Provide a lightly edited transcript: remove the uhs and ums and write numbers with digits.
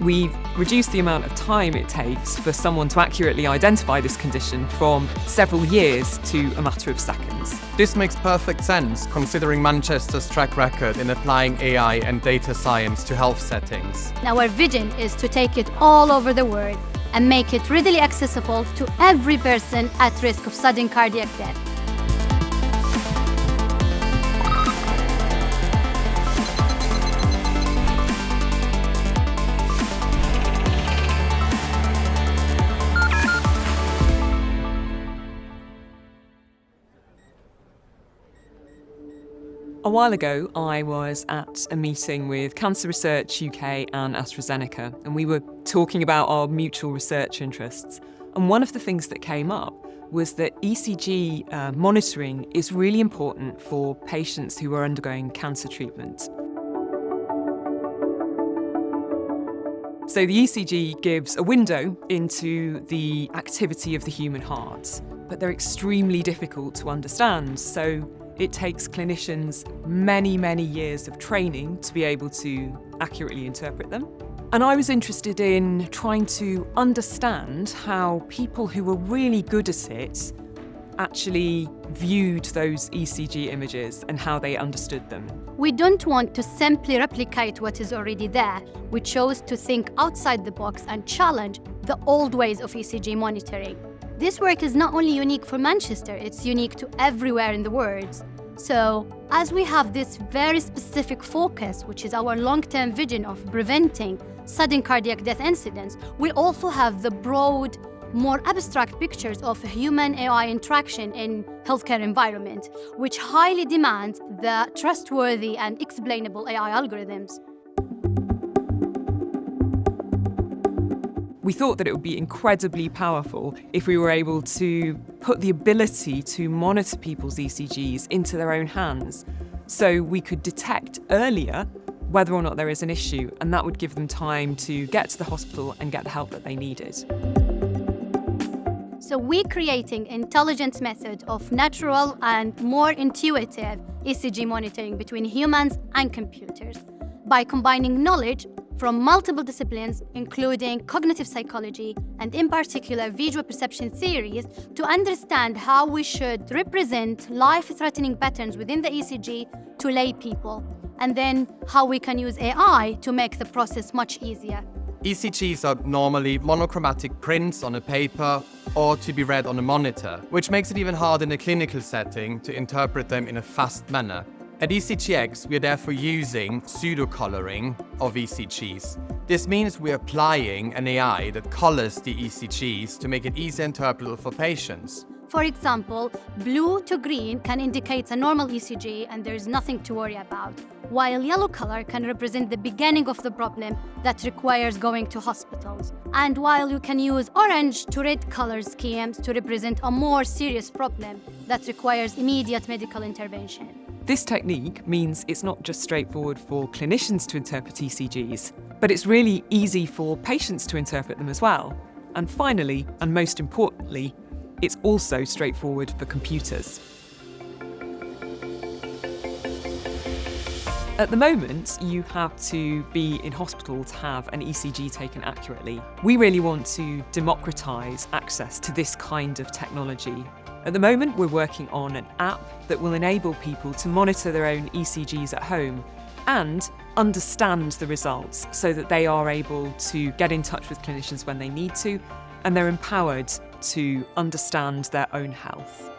We've reduced the amount of time it takes for someone to accurately identify this condition from several years to a matter of seconds. This makes perfect sense, considering Manchester's track record in applying AI and data science to health settings. Our vision is to take it all over the world and make it readily accessible to every person at risk of sudden cardiac death. A while ago, I was at a meeting with Cancer Research UK and AstraZeneca, and we were talking about our mutual research interests. And one of the things that came up was that ECG monitoring is really important for patients who are undergoing cancer treatment. So the ECG gives a window into the activity of the human heart, but they're extremely difficult to understand. So it takes clinicians many, many years of training to be able to accurately interpret them. And I was interested in trying to understand how people who were really good at it actually viewed those ECG images and how they understood them. We don't want to simply replicate what is already there. We chose to think outside the box and challenge the old ways of ECG monitoring. This work is not only unique for Manchester, it's unique to everywhere in the world. So, as we have this very specific focus, which is our long-term vision of preventing sudden cardiac death incidents, we also have the broad, more abstract pictures of human-AI interaction in healthcare environment, which highly demands the trustworthy and explainable AI algorithms. We thought that it would be incredibly powerful if we were able to put the ability to monitor people's ECGs into their own hands, so we could detect earlier whether or not there is an issue, and that would give them time to get to the hospital and get the help that they needed. So we're creating intelligent method of natural and more intuitive ECG monitoring between humans and computers by combining knowledge from multiple disciplines, including cognitive psychology and in particular visual perception theories, to understand how we should represent life-threatening patterns within the ECG to lay people, and then how we can use AI to make the process much easier. ECGs are normally monochromatic prints on a paper or to be read on a monitor, which makes it even hard in a clinical setting to interpret them in a fast manner. At ECGX, we are therefore using pseudo-coloring of ECGs. This means we're applying an AI that colors the ECGs to make it easier interpretable for patients. For example, blue to green can indicate a normal ECG and there's nothing to worry about, while yellow color can represent the beginning of the problem that requires going to hospitals. And while you can use orange to red color schemes to represent a more serious problem that requires immediate medical intervention. This technique means it's not just straightforward for clinicians to interpret ECGs, but it's really easy for patients to interpret them as well. And finally, and most importantly, it's also straightforward for computers. At the moment, you have to be in hospital to have an ECG taken accurately. We really want to democratise access to this kind of technology. At the moment, we're working on an app that will enable people to monitor their own ECGs at home and understand the results so that they are able to get in touch with clinicians when they need to, and they're empowered to understand their own health.